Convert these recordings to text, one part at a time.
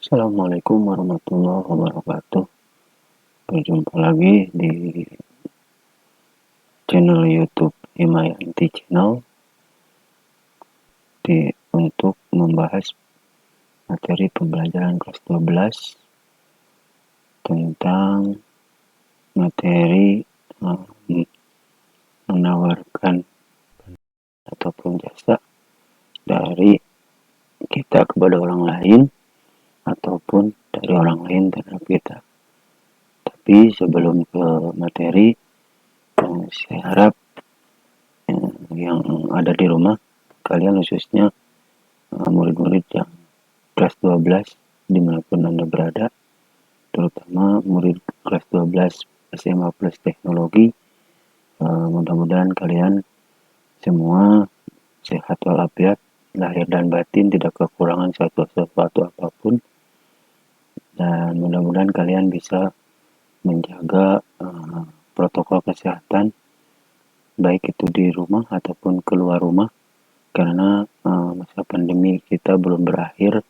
Assalamualaikum warahmatullahi wabarakatuh. Berjumpa lagi di channel YouTube Himayanti Channel untuk membahas materi pembelajaran kelas 12 tentang materi menawarkan ataupun jasa dari kita kepada orang lain ataupun dari orang lain terhadap kita. Tapi sebelum ke materi, saya harap yang ada di rumah, kalian khususnya murid-murid yang kelas 12 dimanapun Anda berada, terutama murid kelas 12 SMA plus teknologi, mudah-mudahan kalian semua sehat walafiat, lahir dan batin, tidak kekurangan sesuatu apapun, dan mudah-mudahan kalian bisa menjaga protokol kesehatan baik itu di rumah ataupun keluar rumah, karena masa pandemi kita belum berakhir.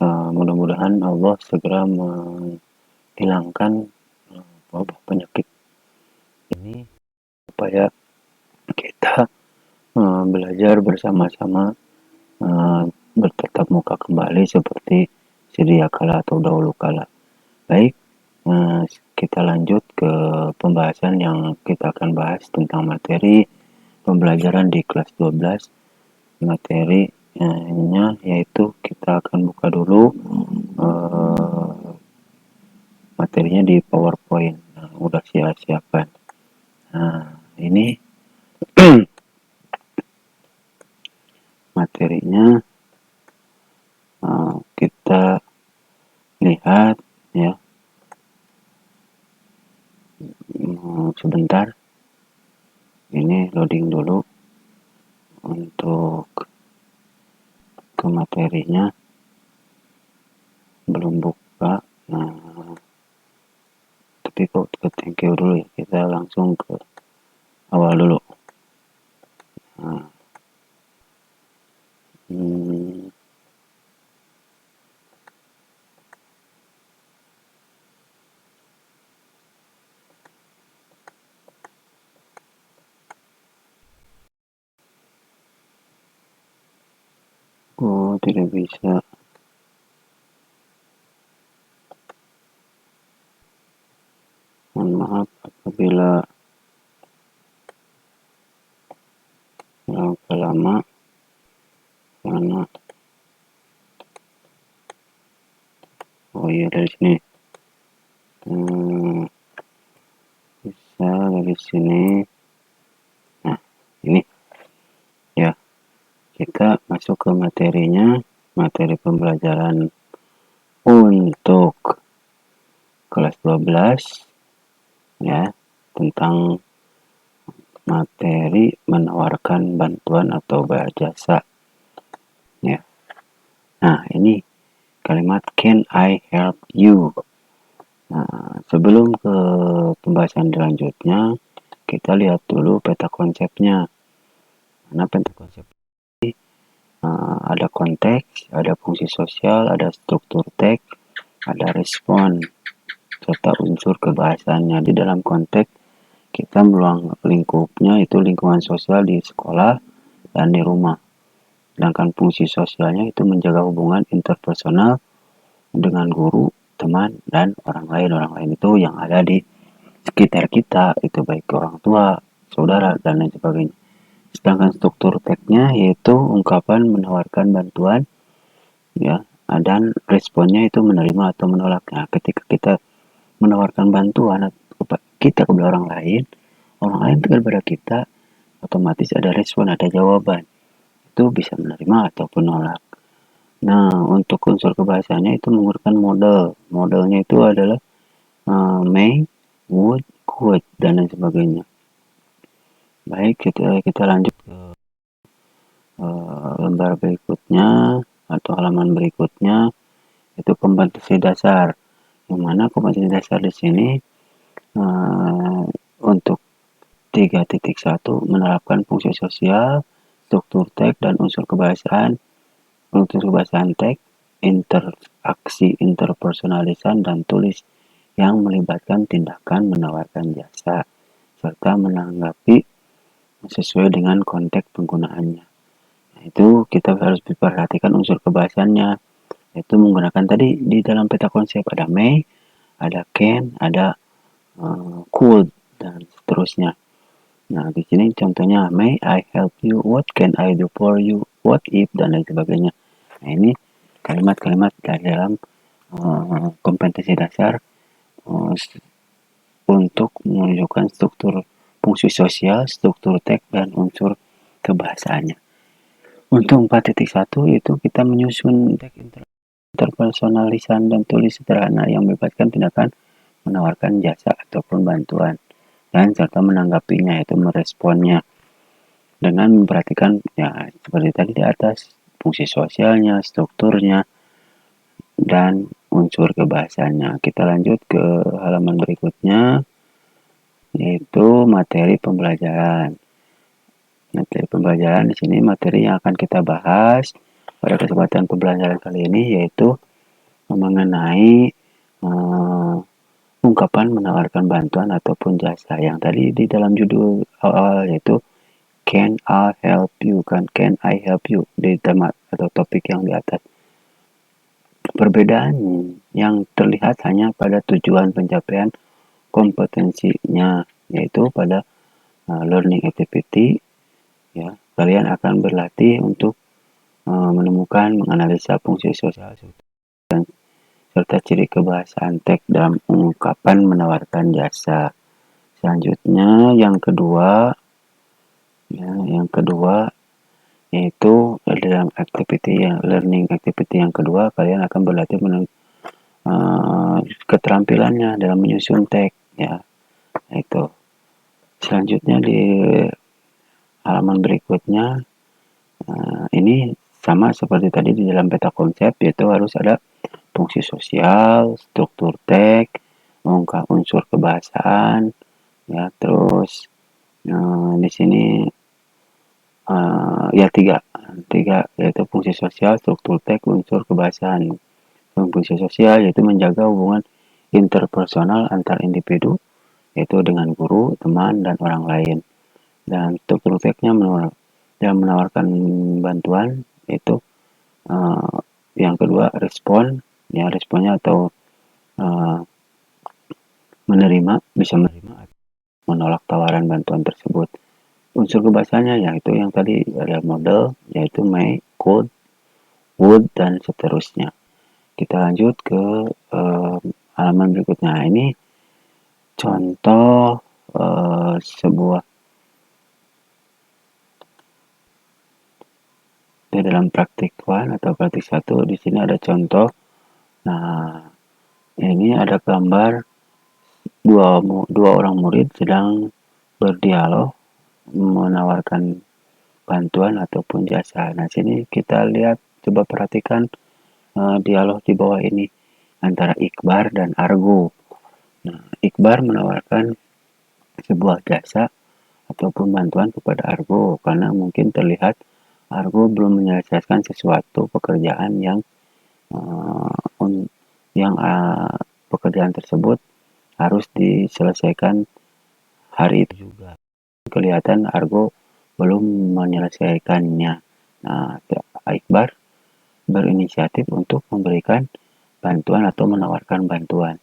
Mudah-mudahan Allah segera menghilangkan wabah penyakit ini supaya kita belajar bersama-sama bertatap muka kembali seperti sedia kala atau dahulu kala. Baik, kita lanjut ke pembahasan yang kita akan bahas tentang materi pembelajaran di kelas 12. Materinya yaitu kita akan buka dulu materinya di PowerPoint. Udah siapkan. Ini materinya, kita lihat ya. Sebentar, ini loading dulu untuk ke materinya, belum buka. Tapi kok thank you dulu ya, kita langsung ke awal dulu. Tidak bisa. Mohon maaf apabila lama karena dari sini bisa dari sini. Nah, ini ya, kita masuk ke materinya, materi pembelajaran untuk kelas 12 ya, tentang materi menawarkan bantuan atau jasa ya. Nah, ini kalimat can I help you. Nah, sebelum ke pembahasan selanjutnya, kita lihat dulu peta konsepnya. Karena peta konsep ini ada konteks, ada fungsi sosial, ada struktur teks, ada respon, serta unsur kebahasaannya. Di dalam konteks, kita meluang lingkupnya itu lingkungan sosial di sekolah dan di rumah. Sedangkan fungsi sosialnya itu menjaga hubungan interpersonal dengan guru, teman, dan orang lain. Orang lain itu yang ada di sekitar kita, itu baik orang tua, saudara, dan lain sebagainya. Sedangkan struktur teksnya yaitu ungkapan menawarkan bantuan ya, dan responnya itu menerima atau menolak. Nah, ketika kita menawarkan bantuan kita kepada orang lain kepada kita, otomatis ada respon, ada jawaban. Itu bisa menerima ataupun menolak. Nah, untuk unsur kebahasaannya itu menggunakan model. Modelnya itu adalah may, would, could, dan lain sebagainya. Baik, kita lanjut ke lembar berikutnya atau halaman berikutnya, itu kompetensi dasar. Yang mana kompetensi dasar di sini untuk 3.1 menerapkan fungsi sosial, struktur teks, dan unsur kebahasaan. Unsur kebahasaan teks interaksi interpersonalisan dan tulis yang melibatkan tindakan menawarkan jasa serta menanggapi sesuai dengan konteks penggunaannya. Nah, itu kita harus perhatikan unsur kebahasannya, yaitu menggunakan tadi di dalam peta konsep ada may, ada can, ada could, dan seterusnya. Nah, di sini contohnya may I help you, what can I do for you, what if, dan lain sebagainya. Nah, ini kalimat-kalimat dalam kompetensi dasar untuk menunjukkan struktur fungsi sosial, struktur teks, dan unsur kebahasaannya. Untuk 4.1 itu kita menyusun teks interpersonalisan dan tulis sederhana yang melibatkan tindakan menawarkan jasa ataupun bantuan dan serta menanggapinya, yaitu meresponnya dengan memperhatikan ya seperti tadi di atas fungsi sosialnya, strukturnya, dan unsur kebahasannya. Kita lanjut ke halaman berikutnya, yaitu materi pembelajaran. Materi pembelajaran di sini materi yang akan kita bahas pada kesempatan pembelajaran kali ini yaitu mengenai ungkapan menawarkan bantuan ataupun jasa yang tadi di dalam judul awal yaitu can I help you, kan can I help you di tema atau topik yang di atas. Perbedaan yang terlihat hanya pada tujuan pencapaian kompetensinya, yaitu pada learning activity ya, kalian akan berlatih untuk menemukan, menganalisa fungsi sosial dan serta ciri kebahasaan teks dalam ungkapan menawarkan jasa. Selanjutnya yang kedua yaitu dalam activity yang learning activity yang kedua, kalian akan berlatih keterampilannya dalam menyusun teks ya. Itu selanjutnya di halaman berikutnya ini sama seperti tadi di dalam peta konsep, yaitu harus ada fungsi sosial, struktur teks, mengungkap unsur kebahasaan ya, terus di sini ya tiga yaitu fungsi sosial, struktur teks, unsur kebahasaan. Fungsi sosial yaitu menjaga hubungan interpersonal antar individu, yaitu dengan guru, teman, dan orang lain. Dan struktur teksnya menawarkan bantuan, yaitu yang kedua responnya atau bisa menerima atau menolak tawaran bantuan tersebut. Unsur kebahasanya yaitu yang tadi ada model, yaitu may, could, would, dan seterusnya. Kita lanjut ke halaman berikutnya. Ini contoh sebuah di dalam praktik 1 atau praktik 1. Di sini ada contoh. Nah, ini ada gambar dua orang murid sedang berdialog menawarkan bantuan ataupun jasa. Nah, sini kita lihat, coba perhatikan dialog di bawah ini antara Iqbar dan Argo. Nah, Iqbar menawarkan sebuah jasa ataupun bantuan kepada Argo karena mungkin terlihat Argo belum menyelesaikan sesuatu pekerjaan yang pekerjaan tersebut harus diselesaikan hari itu juga. Kelihatan Argo belum menyelesaikannya. Nah, Iqbar berinisiatif untuk memberikan bantuan atau menawarkan bantuan.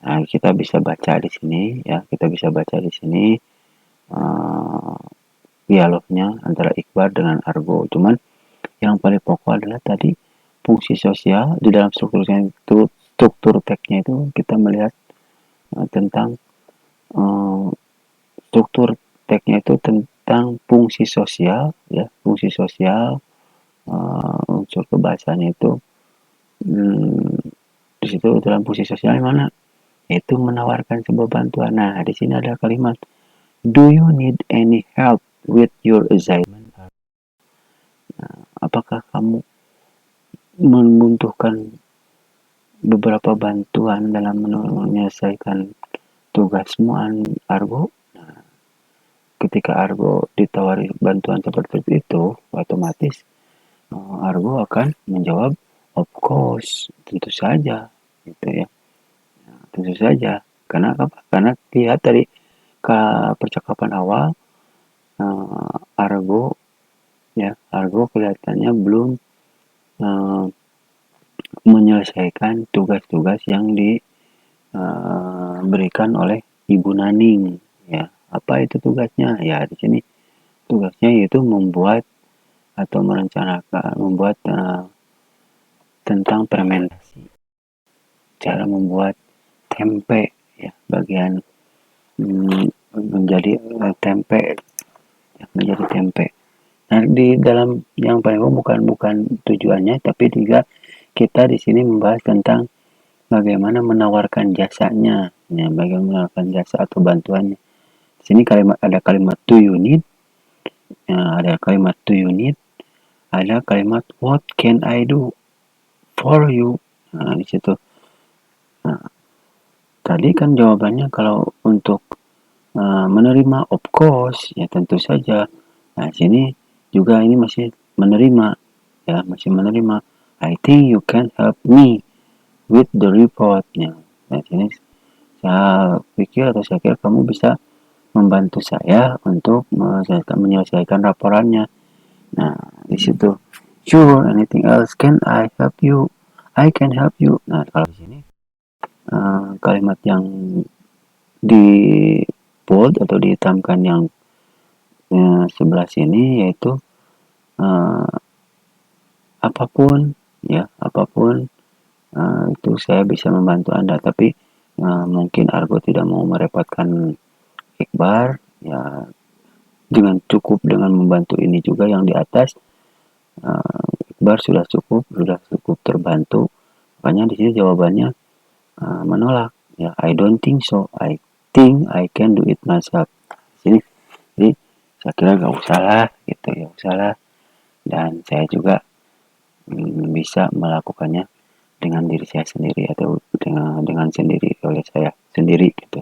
Nah, kita bisa baca di sini ya, dialognya antara Iqbar dengan Argo. Cuman yang paling pokok adalah tadi fungsi sosial di dalam struktur teksnya itu kita melihat tentang struktur teksnya itu tentang fungsi sosial ya, unsur kebahasaannya itu di situ dalam fungsi sosial mana, yaitu menawarkan sebuah bantuan. Nah, di sini ada kalimat do you need any help with your assignment? Nah, apakah kamu membutuhkan beberapa bantuan dalam menyelesaikan tugasmu, Argo? Nah, ketika Argo ditawari bantuan seperti itu, otomatis Argo akan menjawab of course, tentu saja, gitu ya. Tentu saja. Karena apa? Karena lihat dari percakapan awal, Argo ya, Argo kelihatannya belum menyelesaikan tugas-tugas yang diberikan oleh Ibu Naning ya. Apa itu tugasnya? Ya di sini tugasnya yaitu membuat atau merencanakan membuat tentang fermentasi, cara membuat tempe ya, bagian menjadi tempe ya, menjadi tempe. Nah, di dalam yang paling bukan tujuannya, tapi juga kita di sini membahas tentang bagaimana menawarkan jasanya, ya, bagaimana menawarkan jasa atau bantuannya. Di sini ada kalimat do you need, ya, ada kalimat do you need, ada kalimat what can I do for you. Nah, di situ. Nah, tadi kan jawabannya kalau untuk menerima of course, ya tentu saja. Nah, sini juga ini masih menerima, ya masih menerima. I think you can help me with the report. Ya, nah, sini saya pikir atau saya kira kamu bisa membantu saya untuk menyelesaikan laporannya. Nah, di situ. Sure, anything else? Can I help you? I can help you. Nah, kalau di sini kalimat yang di bold atau dihitamkan yang sebelah sini yaitu apapun ya, apapun itu saya bisa membantu Anda, tapi mungkin Argo tidak mau merepotkan Iqbar ya, dengan membantu ini juga yang di atas. Iqbar sudah cukup terbantu, makanya di sini jawabannya menolak ya. I don't think so, I think I can do it myself. Sini jadi saya kira gak usah lah gitu ya, usah lah, dan saya juga bisa melakukannya dengan diri saya sendiri atau dengan sendiri oleh saya sendiri gitu.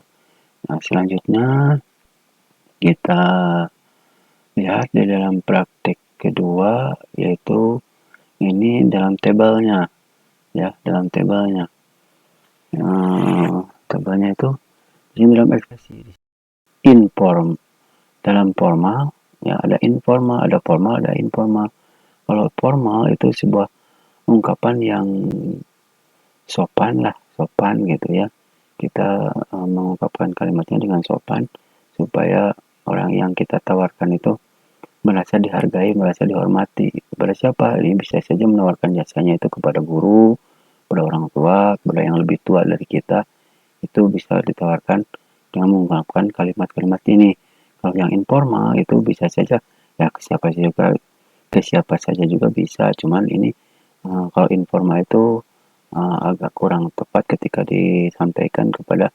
Nah, selanjutnya kita lihat di dalam praktik kedua, yaitu ini dalam tabelnya ya, dalam tabelnya. Tabelnya itu ini dalam ekspresi inform, dalam formal ya, ada informal, ada formal, ada informal. Kalau formal itu sebuah ungkapan yang sopan lah, sopan gitu ya. Kita mengungkapkan kalimatnya dengan sopan supaya orang yang kita tawarkan itu merasa dihargai, merasa dihormati. Kepada siapa? Ini bisa saja menawarkan jasanya itu kepada guru, kepada orang tua, kepada yang lebih tua dari kita. Itu bisa ditawarkan dengan menggunakan kalimat-kalimat ini. Kalau yang informal itu bisa saja ya ke siapa saja juga bisa. Cuman ini kalau informal itu agak kurang tepat ketika disampaikan kepada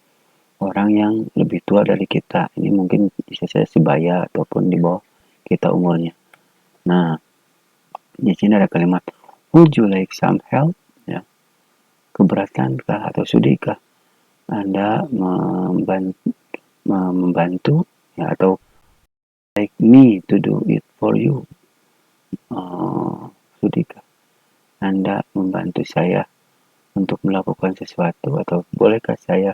orang yang lebih tua dari kita. Ini mungkin bisa saja sebaya ataupun di bawah kita umurnya. Nah, di sini ada kalimat would you like some help? Ya, keberatankah atau sudikah Anda membantu ya, atau like me to do it for you? Sudikah Anda membantu saya untuk melakukan sesuatu, atau bolehkah saya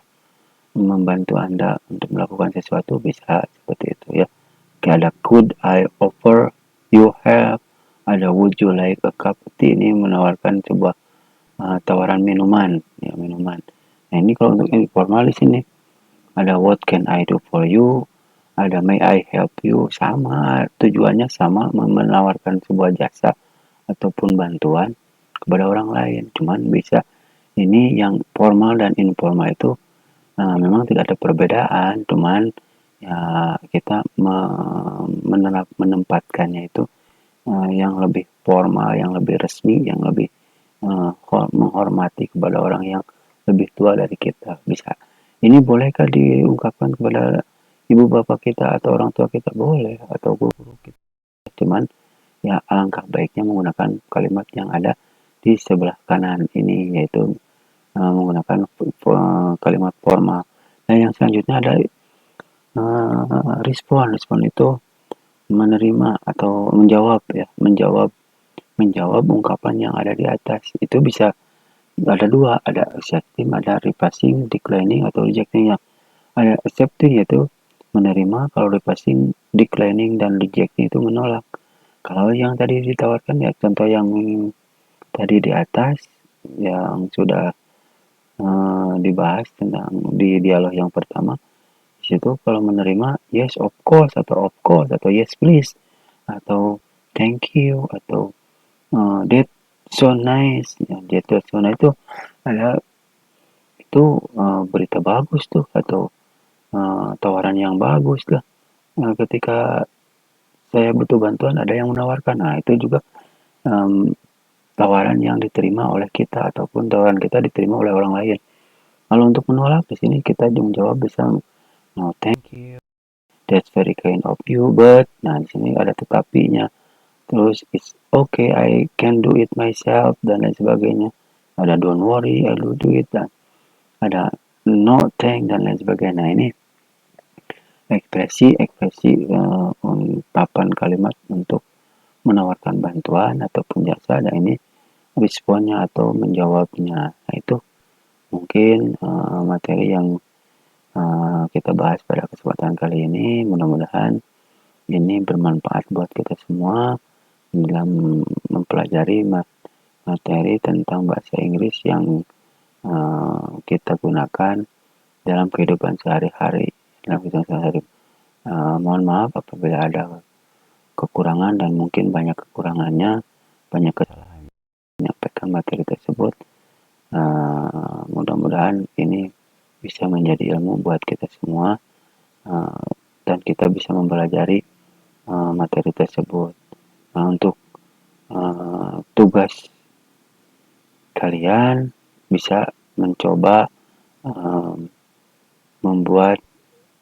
membantu Anda untuk melakukan sesuatu? Bisa seperti itu ya. Kayak ada could I offer you help, ada would you like a cup of tea. Ini menawarkan sebuah tawaran minuman ya, minuman. Nah, ini kalau untuk informal di sini ada what can I do for you, ada may I help you. Sama, tujuannya sama, menawarkan sebuah jasa ataupun bantuan kepada orang lain. Cuman bisa ini yang formal dan informal itu memang tidak ada perbedaan, cuman ya kita menempatkannya itu yang lebih formal, yang lebih resmi, yang lebih menghormati kepada orang yang lebih tua dari kita. Bisa. Ini bolehkah diungkapkan kepada ibu bapak kita atau orang tua kita? Boleh, atau guru kita. Cuman ya alangkah baiknya menggunakan kalimat yang ada di sebelah kanan ini, yaitu menggunakan kalimat formal. Nah, yang selanjutnya ada respon. Respon itu menerima atau menjawab ya, menjawab menjawab ungkapan yang ada di atas. Itu bisa ada dua, ada accepting, ada repassing, declining, atau rejecting. Yang ada accepting yaitu menerima, kalau repassing, declining, dan rejecting itu menolak. Kalau yang tadi ditawarkan ya contoh yang tadi di atas yang sudah dibahas tentang di dialog yang pertama, di situ kalau menerima yes of course atau yes please atau thank you atau that so nice. Ya, that so nice itu ada itu berita bagus tuh atau tawaran yang bagus lah. Ketika saya butuh bantuan ada yang menawarkan, nah itu juga um, tawaran yang diterima oleh kita ataupun tawaran kita diterima oleh orang lain. Kalau untuk menolak di sini kita menjawab bisa no thank you, that's very kind of you, but nah di sini ada tetapinya. Terus it's okay, I can do it myself dan lain sebagainya. Ada don't worry, I will do it, dan ada no thank dan lain sebagainya. Nah ini ekspresi ungkapan kalimat untuk menawarkan bantuan ataupun jasa, dan ini responnya atau menjawabnya. Nah itu mungkin materi yang kita bahas pada kesempatan kali ini. Mudah-mudahan ini bermanfaat buat kita semua dalam mempelajari materi tentang bahasa Inggris yang kita gunakan dalam kehidupan sehari-hari. Mohon maaf apabila ada kekurangan, dan mungkin banyak kekurangannya, banyak kesalahan menyampaikan materi tersebut. Mudah-mudahan ini bisa menjadi ilmu buat kita semua, dan kita bisa mempelajari materi tersebut. Nah, untuk tugas kalian bisa mencoba membuat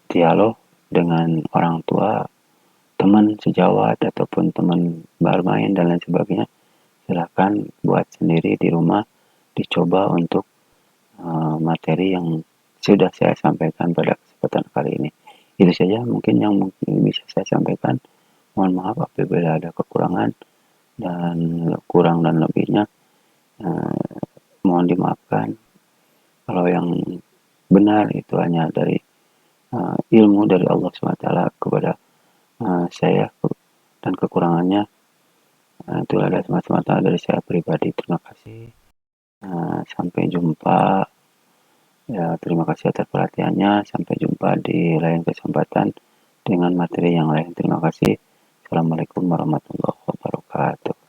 dialog dengan orang tua, teman sejawat, ataupun teman bermain dan lain sebagainya. Silahkan buat sendiri di rumah, dicoba untuk materi yang sudah saya sampaikan pada kesempatan kali ini. Itu saja mungkin yang bisa saya sampaikan. Mohon maaf apabila ada kekurangan dan kurang dan lebihnya. Mohon dimaafkan. Kalau yang benar itu hanya dari ilmu dari Allah SWT kepada saya, dan kekurangannya itu adalah semata-mata dari saya pribadi. Terima kasih. Sampai jumpa. Ya, terima kasih atas perhatiannya. Sampai jumpa di lain kesempatan dengan materi yang lain. Terima kasih. Assalamualaikum warahmatullahi wabarakatuh.